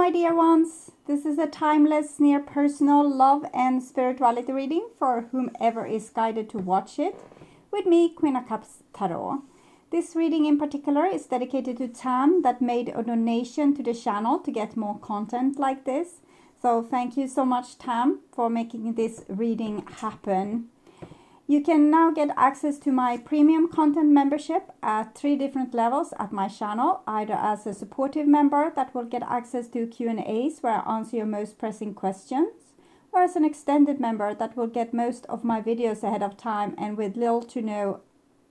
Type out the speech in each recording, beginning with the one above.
my dear ones. This is a timeless, near personal love and spirituality reading for whomever is guided to watch it with me, Queen of Cups Tarot. This reading in particular is dedicated to Tam that made a donation to the channel to get more content like this. So thank you so much, Tam, for making this reading happen. You can now get access to my premium content membership at 3 different levels at my channel, either as a supportive member that will get access to Q&As where I answer your most pressing questions, or as an extended member that will get most of my videos ahead of time and with little to no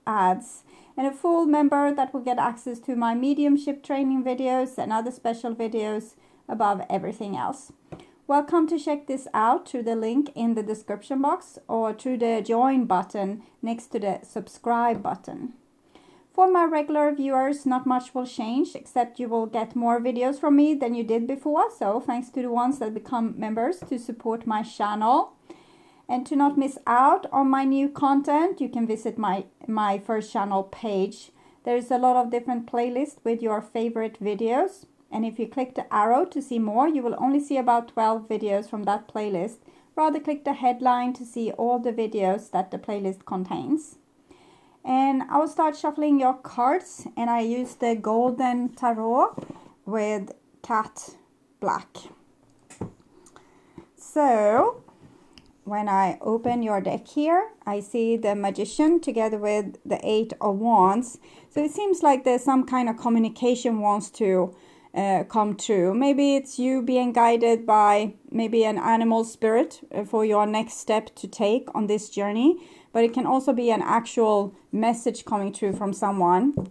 ads, and a full member that will get access to my mediumship training videos and other special videos above everything else. Welcome to check this out through the link in the description box or through the join button next to the subscribe button. For my regular viewers, not much will change, except you will get more videos from me than you did before. So thanks to the ones that become members to support my channel. And to not miss out on my new content, you can visit my first channel page. There's a lot of different playlists with your favorite videos. And if you click the arrow to see more, you will only see about 12 videos from that playlist. Rather click the headline to see all the videos that the playlist contains. And I will start shuffling your cards, and I use the Golden Tarot with Cat Black. So when I open your deck here, I see the Magician together with the 8 of Wands. So it seems like there's some kind of communication wants to come true. Maybe it's you being guided by maybe an animal spirit for your next step to take on this journey, but it can also be an actual message coming through from someone.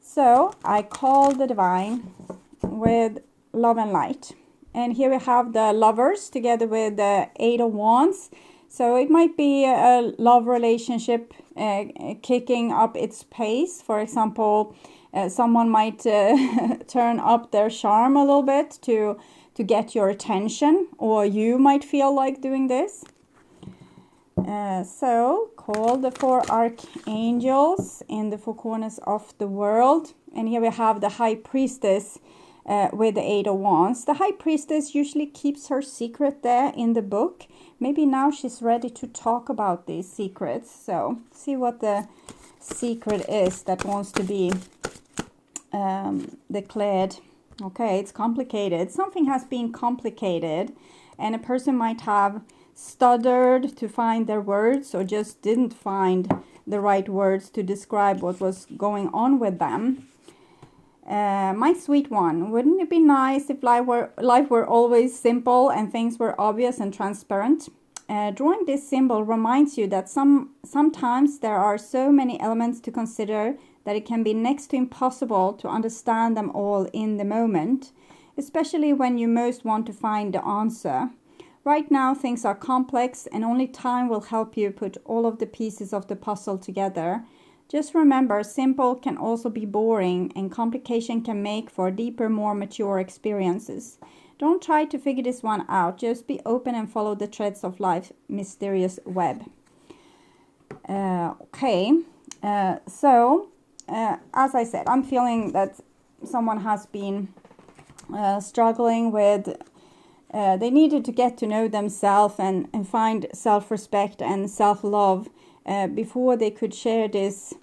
So I call the divine with love and light, and here we have the Lovers together with the 8 of Wands. So it might be a love relationship kicking up its pace. For example, someone might turn up their charm a little bit to get your attention, or you might feel like doing this. So call the 4 archangels in the 4 corners of the world. And here we have the High Priestess with the 8 of Wands. The High Priestess usually keeps her secret there in the book. Maybe now she's ready to talk about these secrets. So see what the secret is that wants to be declared. Okay, it's complicated. Something has been complicated, and a person might have stuttered to find their words, or just didn't find the right words to describe what was going on with them. My sweet one, wouldn't it be nice if life were always simple and things were obvious and transparent? Drawing this symbol reminds you that sometimes there are so many elements to consider that it can be next to impossible to understand them all in the moment, especially when you most want to find the answer. Right now things are complex, and only time will help you put all of the pieces of the puzzle together. Just remember, simple can also be boring, and complication can make for deeper, more mature experiences. Don't try to figure this one out. Just be open and follow the threads of life's mysterious web. As I said, I'm feeling that someone has been struggling with, they needed to get to know themselves and find self-respect and self-love before they could share this,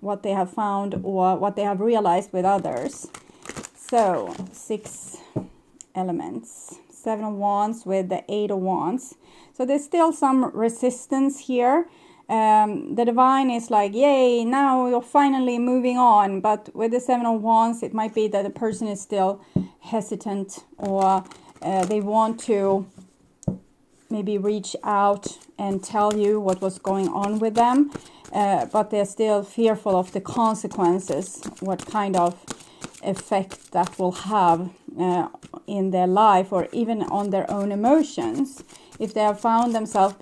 what they have found or what they have realized with others. So 6 elements, 7 of Wands with the 8 of Wands. So there's still some resistance here. The divine is like, yay, now you're finally moving on. But with the 7 of Wands, it might be that the person is still hesitant, or they want to maybe reach out and tell you what was going on with them. But they're still fearful of the consequences, what kind of effect that will have in their life, or even on their own emotions. If they have found themselves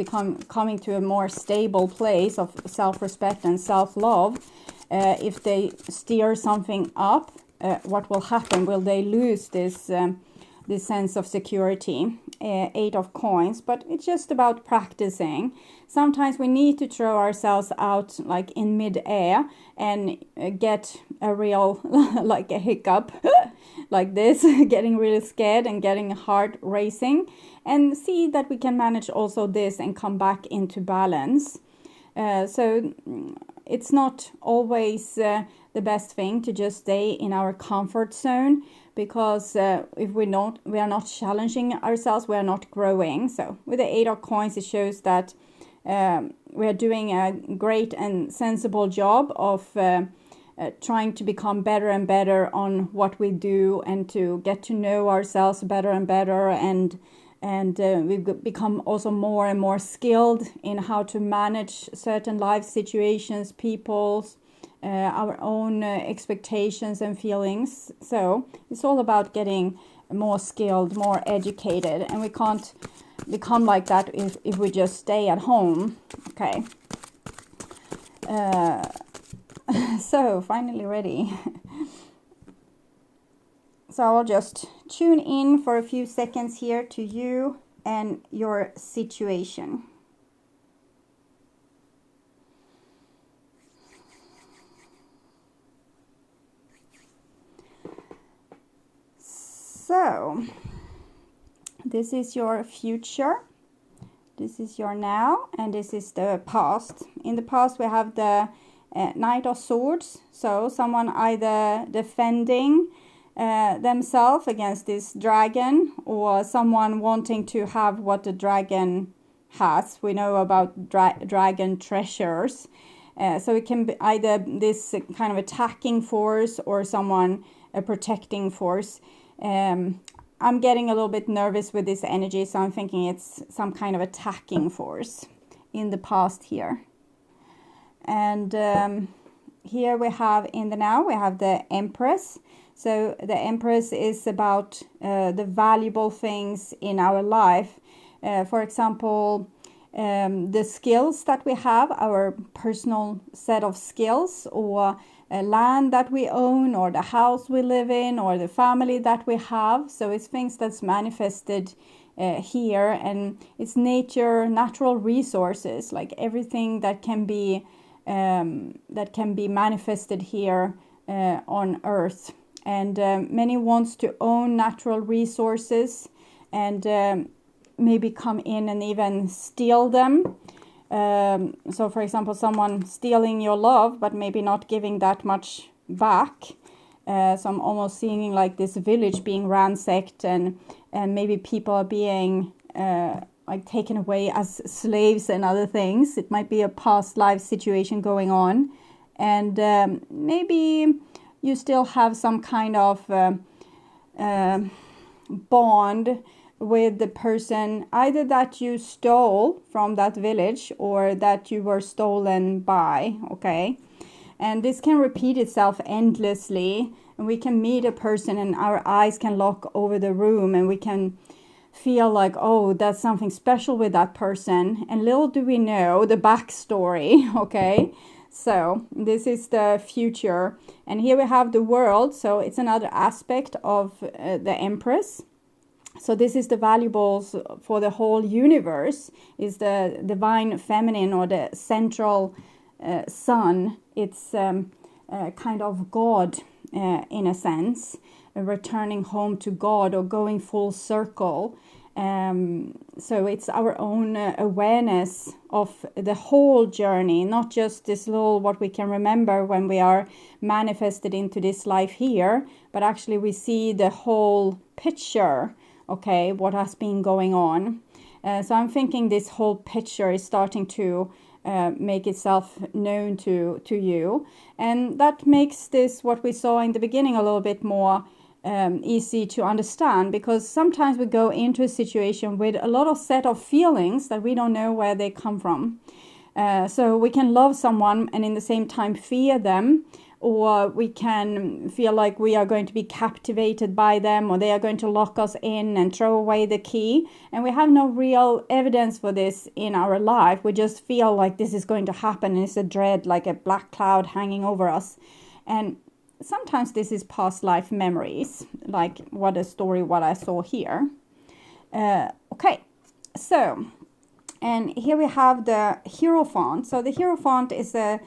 coming to a more stable place of self-respect and self-love, if they steer something up, what will happen? Will they lose this sense of security? Eight of Coins, but it's just about practicing. Sometimes we need to throw ourselves out like in mid-air and get a real like a hiccup like this, getting really scared and getting heart racing, and see that we can manage also this and come back into balance. So it's not always the best thing to just stay in our comfort zone, because if we are not challenging ourselves, we are not growing. So with the Eight of Coins, it shows that we are doing a great and sensible job of trying to become better and better on what we do, and to get to know ourselves better and better, and we've become also more and more skilled in how to manage certain life situations, people's, our own expectations and feelings. So it's all about getting more skilled, more educated, and we can't become like that if we just stay at home. Okay. So finally ready. So I'll just tune in for a few seconds here to you and your situation. So this is your future, this is your now, and this is the past. In the past we have the Knight of Swords, so someone either defending themselves against this dragon, or someone wanting to have what the dragon has. We know about dragon treasures. So it can be either this kind of attacking force or someone a protecting force. I'm getting a little bit nervous with this energy, so I'm thinking it's some kind of attacking force in the past here. And here we have in the now, we have the Empress. So the Empress is about the valuable things in our life. For example, the skills that we have, our personal set of skills, or land that we own, or the house we live in, or the family that we have. So it's things that's manifested here, and it's nature, natural resources, like everything that can be manifested here on Earth. And many wants to own natural resources and maybe come in and even steal them. So for example, someone stealing your love, but maybe not giving that much back. So I'm almost seeing like this village being ransacked, and maybe people are being like taken away as slaves and other things. It might be a past life situation going on, and maybe you still have some kind of bond with the person, either that you stole from that village or that you were stolen by. Okay, and this can repeat itself endlessly, and we can meet a person and our eyes can lock over the room, and we can feel like, oh, that's something special with that person, and little do we know the backstory. Okay, so this is the future, and here we have the world. So it's another aspect of the Empress. So this is the valuables for the whole universe, is the divine feminine, or the central sun. It's kind of God in a sense, returning home to God or going full circle. So it's our own awareness of the whole journey, not just this little what we can remember when we are manifested into this life here, but actually we see the whole picture. Okay, what has been going on. So I'm thinking this whole picture is starting to make itself known to you. And that makes this, what we saw in the beginning, a little bit more easy to understand, because sometimes we go into a situation with a lot of set of feelings that we don't know where they come from. So we can love someone and in the same time fear them, or we can feel like we are going to be captivated by them, or they are going to lock us in and throw away the key. And we have no real evidence for this in our life. We just feel like this is going to happen, and it's a dread, like a black cloud hanging over us. And sometimes this is past life memories, like what I saw here. Okay, so, and here we have the Hierophant. So the Hierophant is a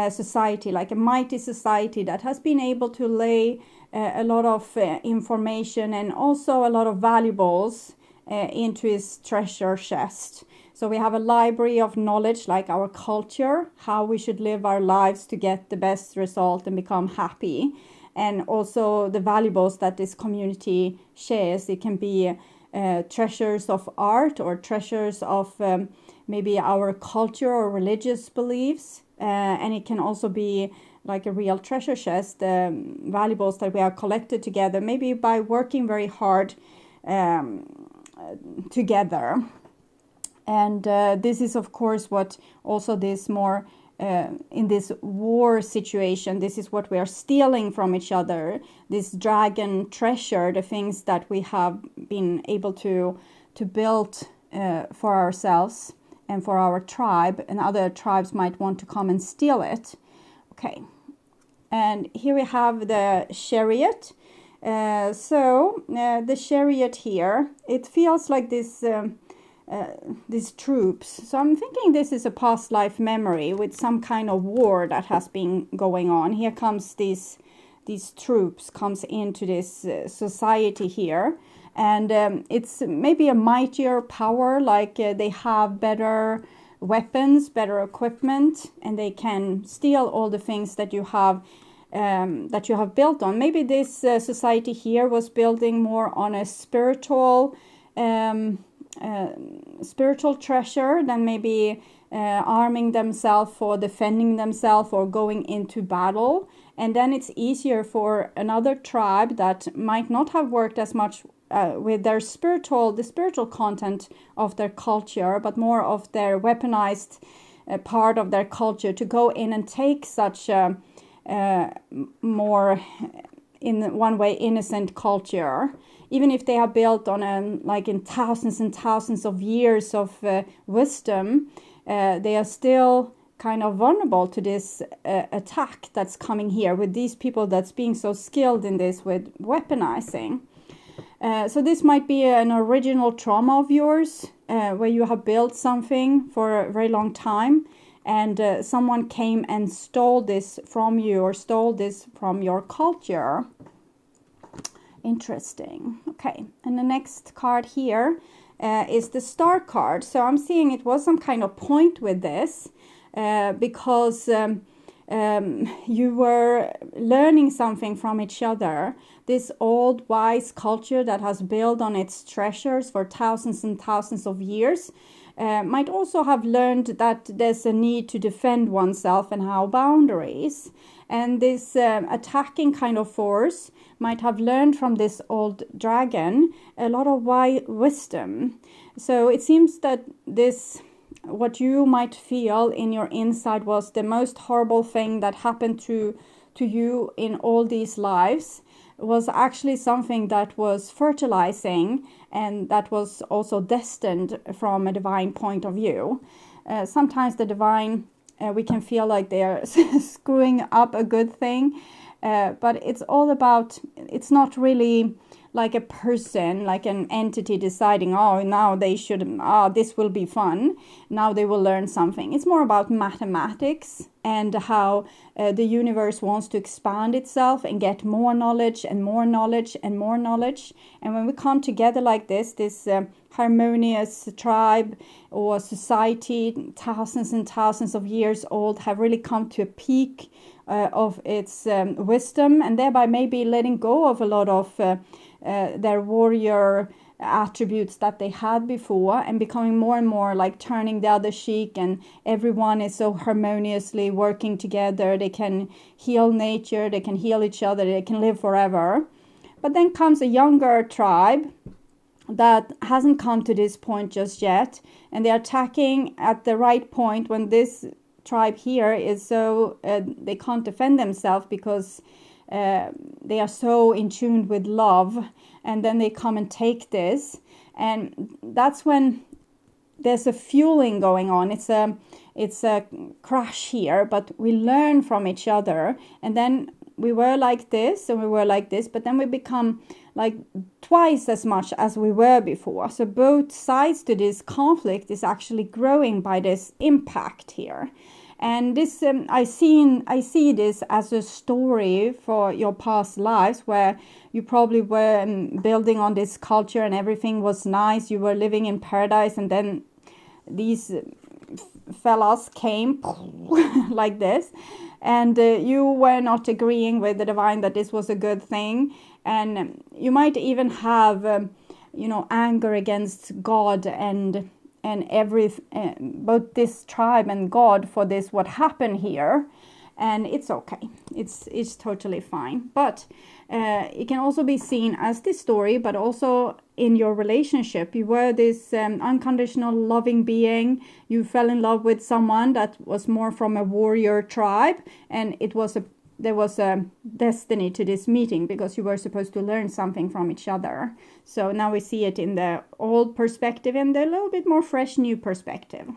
society, like a mighty society that has been able to lay a lot of information and also a lot of valuables into his treasure chest. So we have a library of knowledge, like our culture, how we should live our lives to get the best result and become happy. And also the valuables that this community shares. It can be treasures of art or treasures of maybe our culture or religious beliefs. And it can also be like a real treasure chest, valuables that we have collected together, maybe by working very hard together. And this is, of course, what also this more in this war situation, this is what we are stealing from each other, this dragon treasure, the things that we have been able to build for ourselves and for our tribe, and other tribes might want to come and steal it. Okay, and here we have the chariot. The chariot here, it feels like this these troops. So I'm thinking this is a past life memory with some kind of war that has been going on. Here comes these troops comes into this society here, and it's maybe a mightier power, like they have better weapons, better equipment, and they can steal all the things that you have built on. Maybe this society here was building more on a spiritual treasure than maybe arming themselves for defending themselves or going into battle. And then it's easier for another tribe that might not have worked as much with the spiritual content of their culture, but more of their weaponized part of their culture, to go in and take such a more, in one way, innocent culture. Even if they have built on in thousands and thousands of years of wisdom, they are still kind of vulnerable to this attack that's coming here with these people that's being so skilled in this with weaponizing. So this might be an original trauma of yours, where you have built something for a very long time, and someone came and stole this from you or stole this from your culture. Interesting. Okay, and the next card here is the Star card. So I'm seeing it was some kind of point with this because you were learning something from each other. This old wise culture that has built on its treasures for thousands and thousands of years might also have learned that there's a need to defend oneself and have boundaries. And this attacking kind of force might have learned from this old dragon a lot of wisdom. So it seems that this, what you might feel in your inside, was the most horrible thing that happened to you in all these lives, was actually something that was fertilizing and that was also destined from a divine point of view. Sometimes the divine, we can feel like they are screwing up a good thing, but it's all about, it's not really like a person, like an entity deciding, oh, now they should, this will be fun, now they will learn something. It's more about mathematics and how the universe wants to expand itself and get more knowledge and more knowledge and more knowledge. And when we come together like this harmonious tribe or society, thousands and thousands of years old, have really come to a peak of its wisdom, and thereby maybe letting go of a lot of their warrior attributes that they had before, and becoming more and more like turning the other cheek, and everyone is so harmoniously working together. They can heal nature, they can heal each other, they can live forever. But then comes a younger tribe that hasn't come to this point just yet, and they're attacking at the right point when this tribe here is so they can't defend themselves because they are so in tune with love, and then they come and take this, and that's when there's a fueling going on. It's a crash here, but we learn from each other, and then we were like this and we were like this, but then we become like twice as much as we were before. So both sides to this conflict is actually growing by this impact here. And this I see this as a story for your past lives, where you probably were building on this culture and everything was nice. You were living in paradise, and then these fellas came like this, and you were not agreeing with the divine that this was a good thing. And you might even have anger against God and both this tribe and God for this what happened here. And it's okay, it's totally fine. But it can also be seen as this story, but also in your relationship. You were this unconditional loving being. You fell in love with someone that was more from a warrior tribe, and there was a destiny to this meeting because you were supposed to learn something from each other. So now we see it in the old perspective and the little bit more fresh new perspective.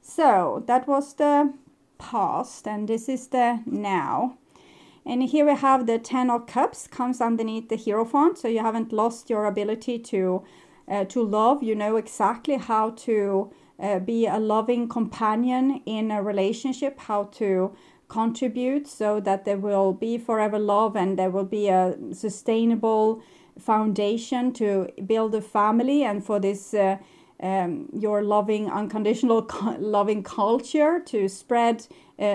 So that was the past, and this is the now. And here we have the 10 of Cups comes underneath the Hierophant. So you haven't lost your ability to love. You know exactly how to be a loving companion in a relationship, how to contribute so that there will be forever love and there will be a sustainable foundation to build a family, and for this your loving unconditional loving culture to spread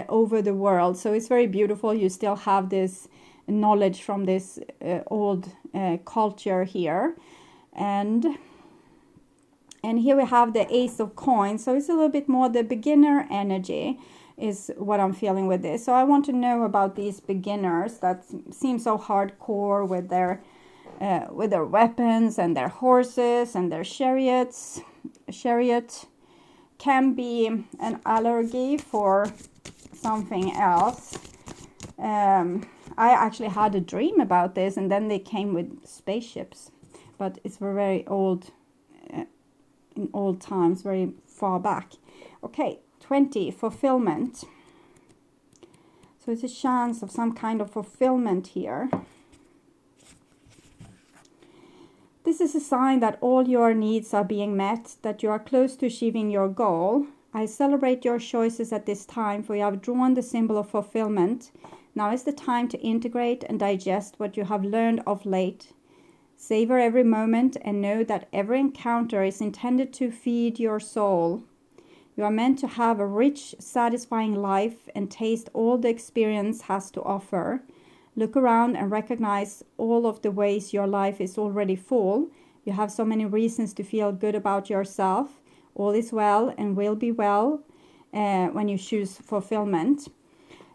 over the world. So it's very beautiful. You still have this knowledge from this old culture here, and here we have the Ace of Coins. So it's a little bit more the beginner energy is what I'm feeling with this. So I want to know about these beginners that seem so hardcore with their weapons and their horses and their chariots. Chariot can be an allergy for something else. I actually had a dream about this, and then they came with spaceships, but it's very old, in old times, very far back. Okay, 20, fulfillment. So it's a chance of some kind of fulfillment here. This is a sign that all your needs are being met, that you are close to achieving your goal. I celebrate your choices at this time, for you have drawn the symbol of fulfillment. Now is the time to integrate and digest what you have learned of late. Savor every moment and know that every encounter is intended to feed your soul. You are meant to have a rich, satisfying life and taste all the experience has to offer. Look around and recognize all of the ways your life is already full. You have so many reasons to feel good about yourself. All is well and will be well when you choose fulfillment.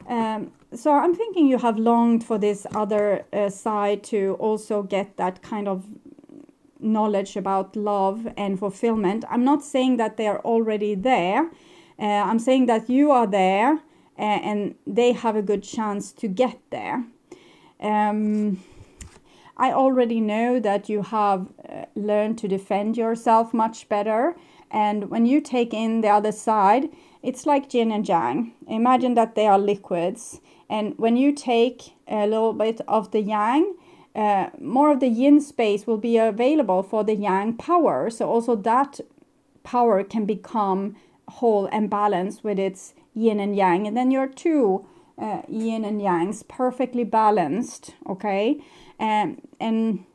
So I'm thinking you have longed for this other side to also get that kind of knowledge about love and fulfillment. I'm not saying that they are already there. I'm saying that you are there and they have a good chance to get there. I already know that you have learned to defend yourself much better. And when you take in the other side, it's like yin and yang. Imagine that they are liquids. And when you take a little bit of the yang, more of the yin space will be available for the yang power. So also that power can become whole and balanced with its yin and yang. And then your two yin and yangs perfectly balanced, okay? And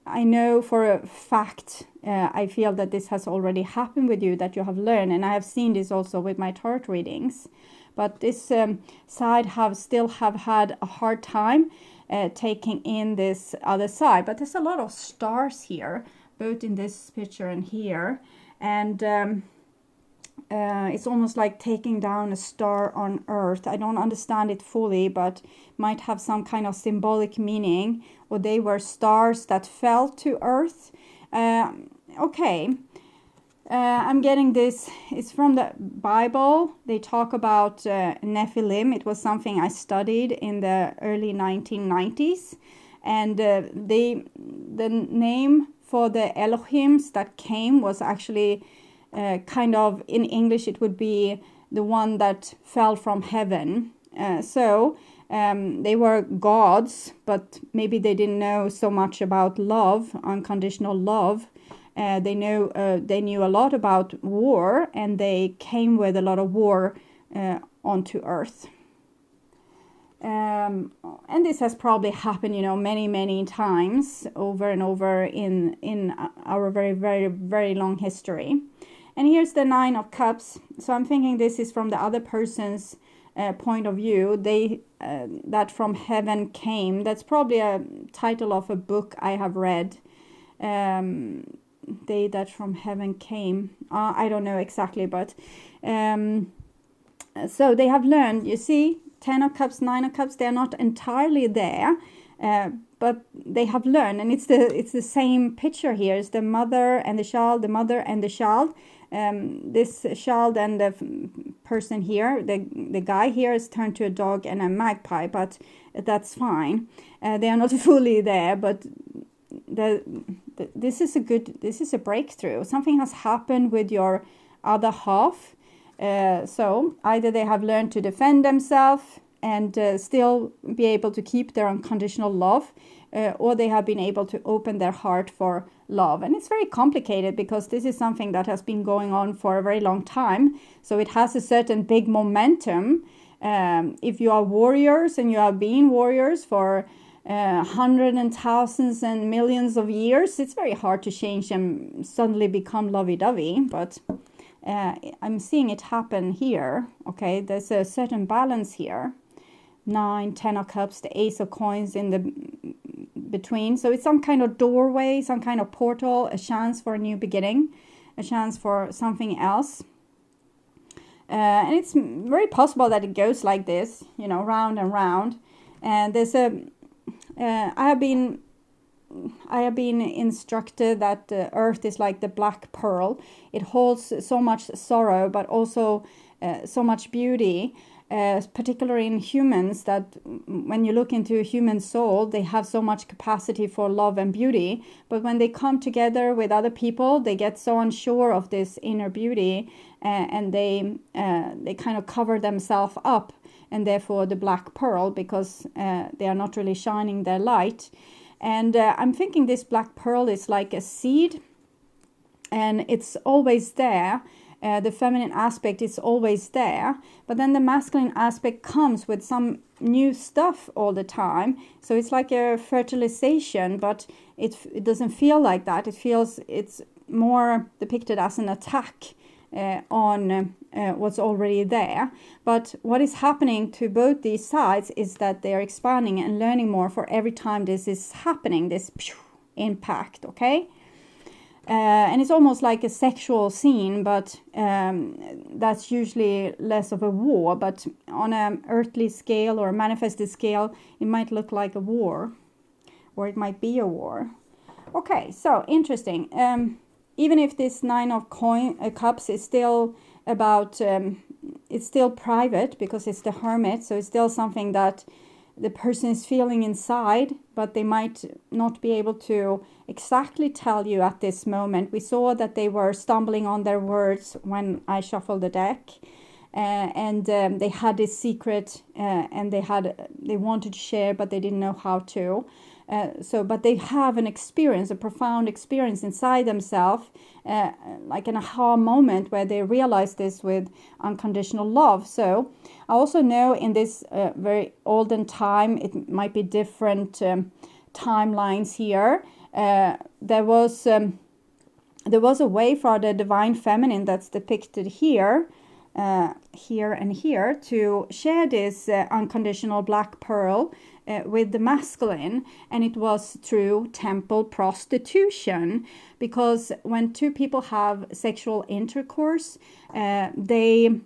I know for a fact, I feel that this has already happened with you, that you have learned, and I have seen this also with my tarot readings. But this side still have had a hard time taking in this other side. But there's a lot of stars here, both in this picture and here, and it's almost like taking down a star on earth. I don't understand it fully, but might have some kind of symbolic meaning, or they were stars that fell to earth. Okay, I'm getting this. It's from the Bible. They talk about Nephilim. It was something I studied in the early 1990s, and the name for the Elohims that came was actually kind of, in English it would be the one that fell from heaven. So They were gods, but maybe they didn't know so much about love, unconditional love. They knew a lot about war, and they came with a lot of war onto Earth. And this has probably happened, many times over and over in our very, very, very long history. And here's the 9 of Cups. So I'm thinking this is from the other person's point of view. They that from heaven came. That's probably a title of a book I have read. They that from heaven came. I don't know exactly, but so they have learned. You see, 10 of Cups, 9 of Cups. They're not entirely there, but they have learned, and it's the same picture here. It's the mother and the child, the mother and the child. This child and the person here, the guy here, is turned to a dog and a magpie, but that's fine. They are not fully there, but this is a breakthrough. Something has happened with your other half. So either they have learned to defend themselves and still be able to keep their unconditional love, or they have been able to open their heart for love. And it's very complicated because this is something that has been going on for a very long time. So it has a certain big momentum. If you are warriors and you have been warriors for hundreds and thousands and millions of years, it's very hard to change and suddenly become lovey-dovey. But I'm seeing it happen here. Okay, there's a certain balance here. 9, 10 of Cups, the Ace of Coins in the between. So it's some kind of doorway, some kind of portal, a chance for a new beginning, a chance for something else. And it's very possible that it goes like this, round and round. And there's I have been instructed that the earth is like the black pearl. It holds so much sorrow, but also so much beauty, particularly in humans, that when you look into a human soul, they have so much capacity for love and beauty. But when they come together with other people, they get so unsure of this inner beauty, and they kind of cover themselves up, and therefore the black pearl, because they are not really shining their light. And I'm thinking this black pearl is like a seed, and it's always there. The feminine aspect is always there, but then the masculine aspect comes with some new stuff all the time. So it's like a fertilization, but it doesn't feel like that. It's more depicted as an attack on what's already there. But what is happening to both these sides is that they are expanding and learning more for every time this is happening, this impact, okay? And it's almost like a sexual scene, but that's usually less of a war. But on an earthly scale or a manifested scale, it might look like a war, or it might be a war. Okay, so interesting. Even if this 9 of Cups is still about, it's still private because it's the Hermit, so it's still something that the person is feeling inside, but they might not be able to exactly tell you at this moment. We saw that they were stumbling on their words when I shuffled the deck, and they had this secret, and they wanted to share, but they didn't know how to. But they have an experience, a profound experience inside themselves, like an aha moment where they realize this with unconditional love. So I also know in this very olden time, it might be different timelines here. There was a way for the divine feminine that's depicted here, here and here, to share this unconditional black pearl with the masculine, and it was through temple prostitution, because when two people have sexual intercourse, they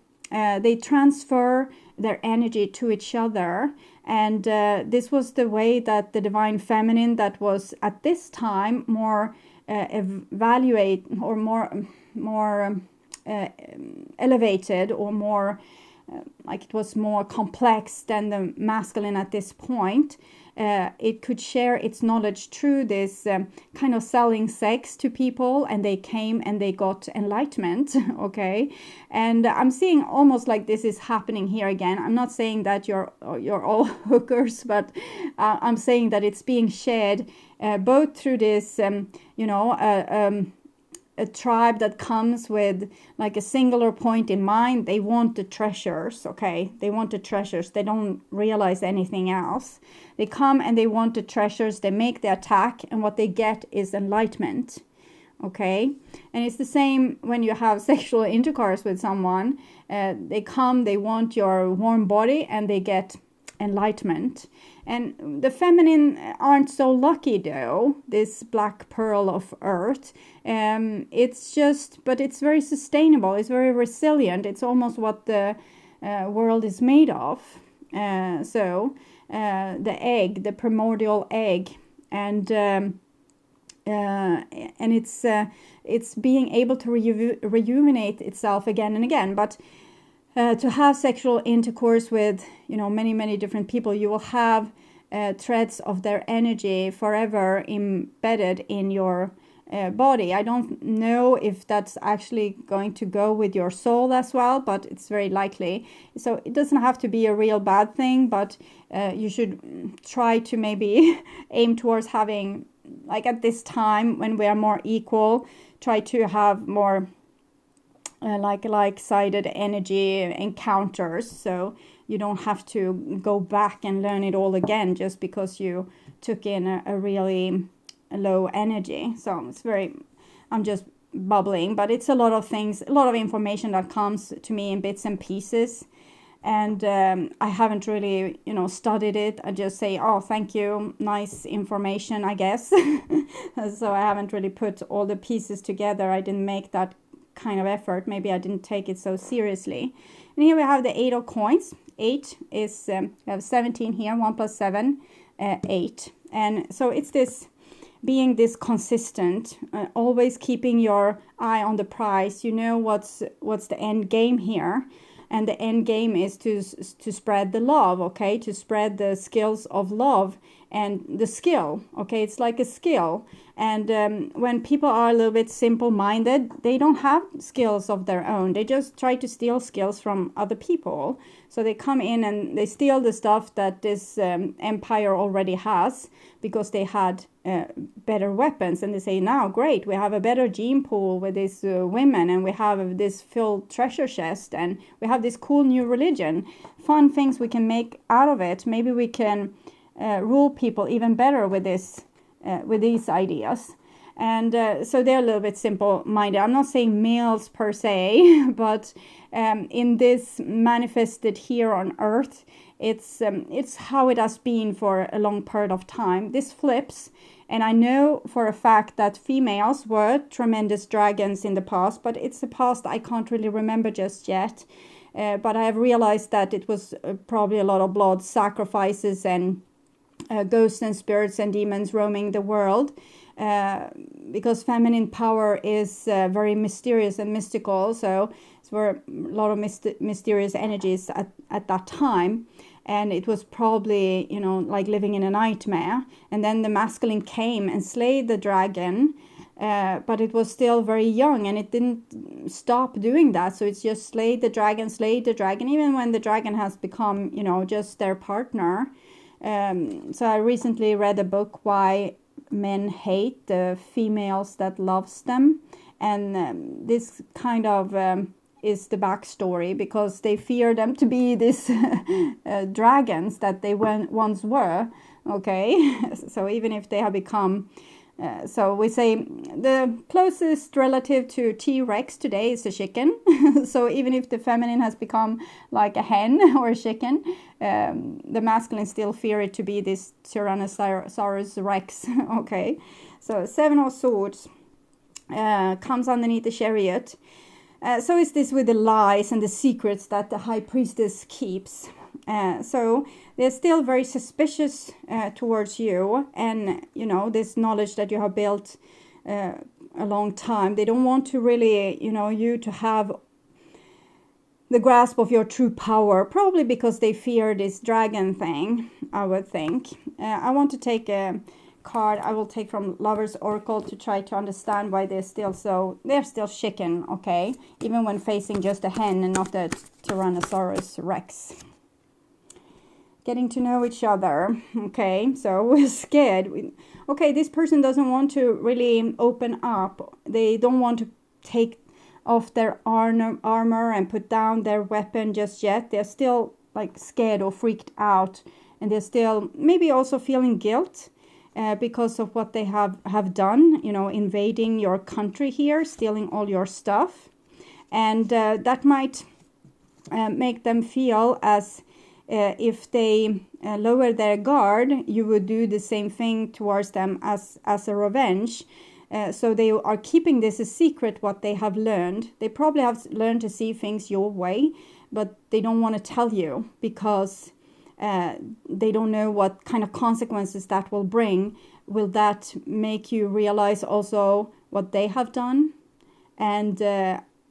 transfer their energy to each other, and this was the way that the divine feminine, that was at this time more elevated, or more like it was more complex than the masculine at this point, it could share its knowledge through this kind of selling sex to people, and they came and they got enlightenment. Okay, and I'm seeing almost like this is happening here again. I'm not saying that you're all hookers, but I'm saying that it's being shared both through this a tribe that comes with like a singular point in mind. They want the treasures, okay? They want the treasures. They don't realize anything else. They come and they want the treasures. They make the attack, and what they get is enlightenment, okay? And it's the same when you have sexual intercourse with someone. They come, they want your warm body, and they get enlightenment. And the feminine aren't so lucky though, this black pearl of earth. It's just, but it's very sustainable, it's very resilient. It's almost what the world is made of. The egg, the primordial egg, and it's being able to rejuvenate itself again and again. But to have sexual intercourse with, many different people, you will have threads of their energy forever embedded in your body. I don't know if that's actually going to go with your soul as well, but it's very likely. So it doesn't have to be a real bad thing, but you should try to maybe aim towards having, like at this time when we are more equal, try to have more like-sided energy encounters, so you don't have to go back and learn it all again just because you took in a really low energy. So it's I'm just bubbling, but it's a lot of things, a lot of information that comes to me in bits and pieces, and I haven't really studied it. I just say, oh, thank you, nice information, I guess. So I haven't really put all the pieces together. I didn't make that kind of effort. Maybe I didn't take it so seriously. And here we have the 8 of coins. 8 is we have 17 here. 1 plus 7, 8. And so it's this being this consistent, always keeping your eye on the prize. What's the end game here, and the end game is to spread the love, okay, to spread the skills of love and the skill, okay. It's like a skill. And when people are a little bit simple-minded, they don't have skills of their own. They just try to steal skills from other people. So they come in and they steal the stuff that this empire already has, because they had better weapons. And they say, now, great, we have a better gene pool with these women, and we have this filled treasure chest, and we have this cool new religion. Fun things we can make out of it. Maybe we can rule people even better with this. With these ideas. And so they're a little bit simple-minded. I'm not saying males per se, but in this manifested here on earth, it's how it has been for a long period of time. This flips, and I know for a fact that females were tremendous dragons in the past, but it's a past I can't really remember just yet. But I have realized that it was probably a lot of blood sacrifices and ghosts and spirits and demons roaming the world, because feminine power is very mysterious and mystical. So there were a lot of mysterious energies at that time, and it was probably like living in a nightmare. And then the masculine came and slayed the dragon, but it was still very young, and it didn't stop doing that. So it's just slayed the dragon, even when the dragon has become just their partner. So I recently read a book, Why Men Hate the Females That Loves Them, and this kind of is the backstory, because they fear them to be these dragons that they once were, okay. So even if they have become so we say the closest relative to T-Rex today is a chicken. So even if the feminine has become like a hen or a chicken, the masculine still fear it to be this Tyrannosaurus Rex. Okay, so 7 of Swords comes underneath the Chariot. So is this with the lies and the secrets that the High Priestess keeps. So they're still very suspicious towards you, and this knowledge that you have built a long time. They don't want to really you to have the grasp of your true power, probably because they fear this dragon thing, I would think. I want to take a card I will take from Lover's Oracle to try to understand why they're still chicken, okay? Even when facing just a hen and not a Tyrannosaurus Rex. Getting to know each other, okay? So we're scared. Okay, this person doesn't want to really open up. They don't want to take off their armor and put down their weapon just yet. They're still like scared or freaked out, and they're still maybe also feeling guilt because of what they have done, you know, invading your country here, stealing all your stuff. And that might make them feel as if they lower their guard, you would do the same thing towards them as a revenge. So they are keeping this a secret, what they have learned. They probably have learned to see things your way, but they don't want to tell you because they don't know what kind of consequences that will bring. Will that make you realize also what they have done and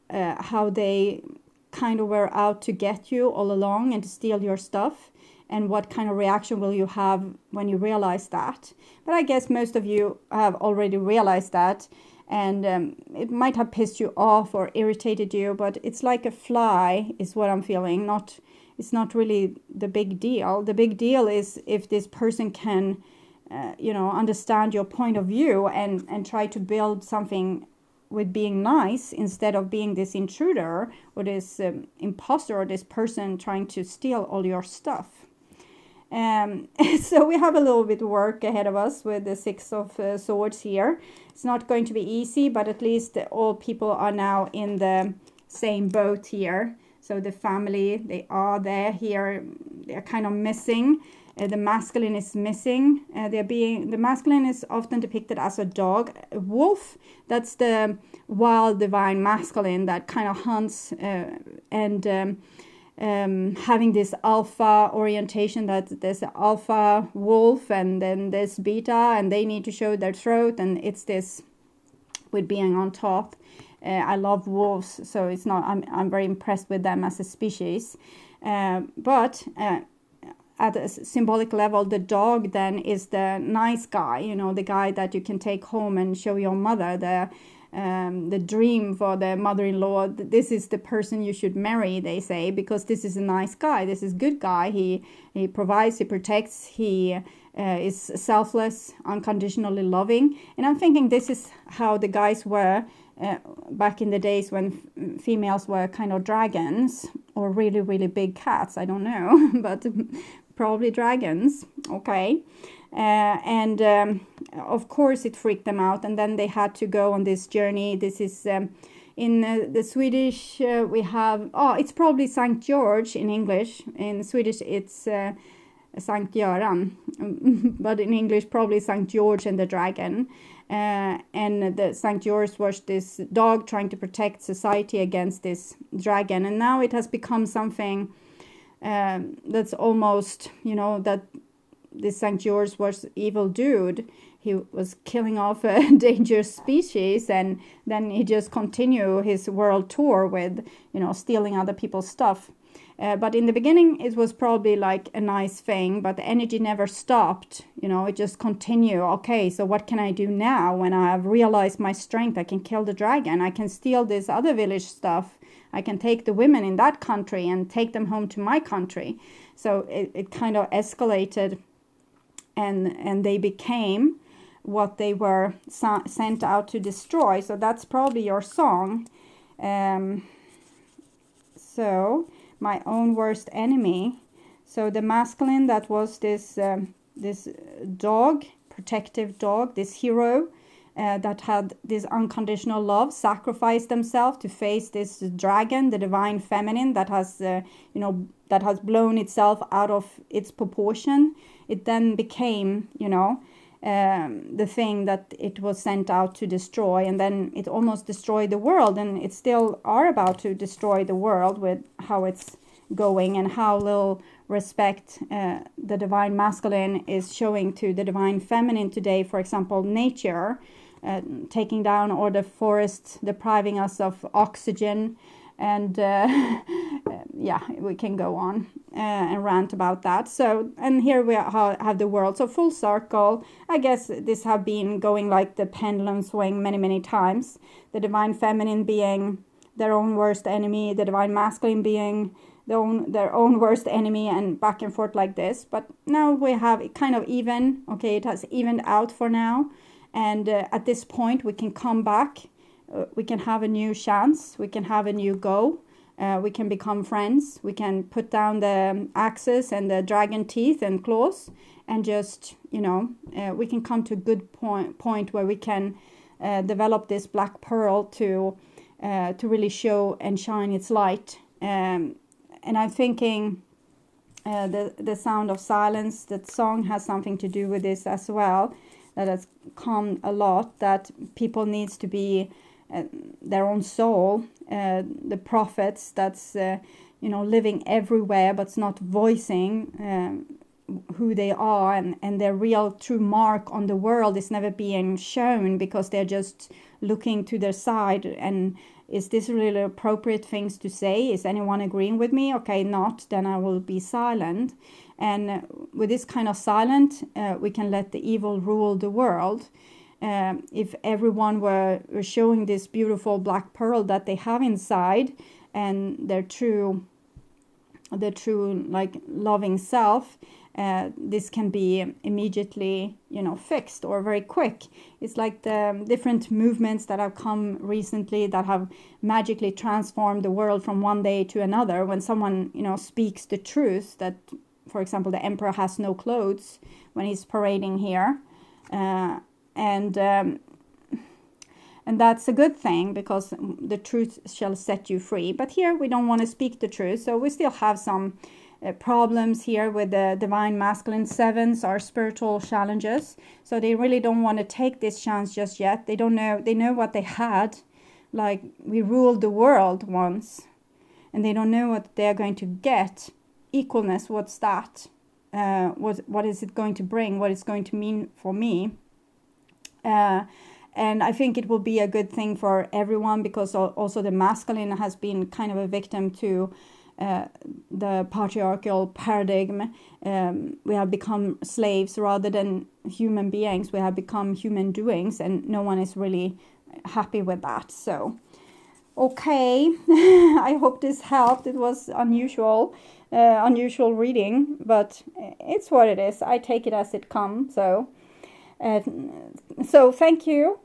how they kind of were out to get you all along and to steal your stuff? And what kind of reaction will you have when you realize that? But I guess most of you have already realized that, and it might have pissed you off or irritated you, but it's like a fly is what I'm feeling. It's not really the big deal. The big deal is if this person can, understand your point of view and try to build something with being nice instead of being this intruder or this imposter or this person trying to steal all your stuff. So we have a little bit of work ahead of us with the Six of Swords here. It's not going to be easy, but at least all people are now in the same boat here. So the family, they are there here. They're kind of missing. The masculine is missing. The masculine is often depicted as a dog. A wolf, that's the wild divine masculine that kind of hunts and having this alpha orientation, that there's an alpha wolf and then there's beta and they need to show their throat, and it's this with being on top. I love wolves, so it's not, I'm very impressed with them as a species. But at a symbolic level, the dog then is the nice guy, the guy that you can take home and show your mother, the dream for the mother-in-law. This is the person you should marry, they say, because this is a nice guy. This is a good guy. He provides, he protects, he is selfless, unconditionally loving. And I'm thinking this is how the guys were back in the days when females were kind of dragons or really, really big cats. I don't know, but probably dragons. Okay. And of course it freaked them out, and then they had to go on this journey. This is in the Swedish we have, it's probably Saint George in English. In Swedish it's Sankt Göran, but in English probably Saint George and the dragon. And the Saint George was this dog trying to protect society against this dragon, and now it has become something that's almost, that this St. George was evil dude. He was killing off a dangerous species, and then he just continued his world tour with, stealing other people's stuff. But in the beginning, it was probably like a nice thing, but the energy never stopped. It just continued. Okay, so what can I do now when I have realized my strength? I can kill the dragon. I can steal this other village stuff. I can take the women in that country and take them home to my country. So it kind of escalated. And they became what they were sent out to destroy. So that's probably your song. So my own worst enemy. So the masculine, that was this dog, protective dog, this hero that had this unconditional love, sacrificed themselves to face this dragon, the divine feminine that has that has blown itself out of its proportion. It then became, the thing that it was sent out to destroy, and then it almost destroyed the world, and it still are about to destroy the world with how it's going and how little respect the divine masculine is showing to the divine feminine today. For example, nature, taking down all the forests, depriving us of oxygen, And yeah, we can go on and rant about that. So, and here we have the world. So full circle. I guess this have been going like the pendulum swing many, many times. The divine feminine being their own worst enemy, the divine masculine being their own worst enemy, and back and forth like this. But now we have it kind of even. Okay, it has evened out for now. And at this point, we can come back. We can have a new chance. We can have a new go. We can become friends. We can put down the axes and the dragon teeth and claws, and just, you know, we can come to a good point where we can develop this black pearl to really show and shine its light. And I'm thinking the sound of silence, that song has something to do with this as well. That has come a lot, that people needs to be their own soul, the prophets that's you know, living everywhere but's not voicing who they are, and their real true mark on the world is never being shown because they're just looking to their side. And is this really appropriate things to say? Is anyone agreeing with me? Okay, not, then I will be silent. And with this kind of silent, we can let the evil rule the world. If everyone were showing this beautiful black pearl that they have inside, and their true like loving self, this can be immediately, you know, fixed, or very quick. It's like the different movements that have come recently that have magically transformed the world from one day to another. When someone, you know, speaks the truth, that, for example, the emperor has no clothes when he's parading here, and that's a good thing, because the truth shall set you free. But here we don't want to speak the truth, so we still have some problems here with the divine masculine sevens, our spiritual challenges. So they really don't want to take this chance just yet. They don't know. They know what they had, like we ruled the world once, and they don't know what they're going to get. Equalness, what's that? What is it going to bring? What it's going to mean for me? And I think it will be a good thing for everyone, because also the masculine has been kind of a victim to the patriarchal paradigm. We have become slaves rather than human beings. We have become human doings, and no one is really happy with that. So, okay, I hope this helped. It was unusual reading, but it's what it is. I take it as it comes. So thank you,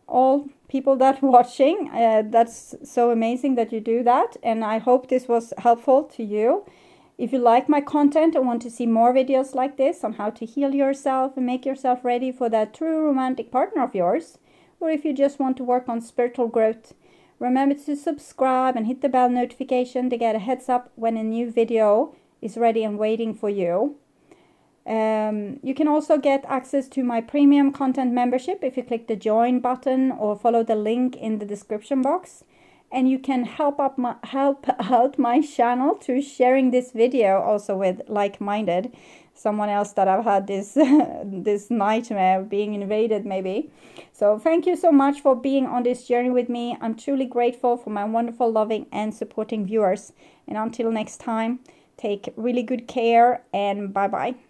all people that watching. That's so amazing that you do that, and I hope this was helpful to you. If you like my content and want to see more videos like this on how to heal yourself and make yourself ready for that true romantic partner of yours, or if you just want to work on spiritual growth, remember to subscribe and hit the bell notification to get a heads up when a new video is ready and waiting for you. You can also get access to my premium content membership if you click the join button or follow the link in the description box. And you can help out my channel to sharing this video also with like-minded, someone else that I've had this this nightmare of being invaded maybe. So thank you so much for being on this journey with me. I'm truly grateful for my wonderful, loving and supporting viewers. And until next time, take really good care, and bye-bye.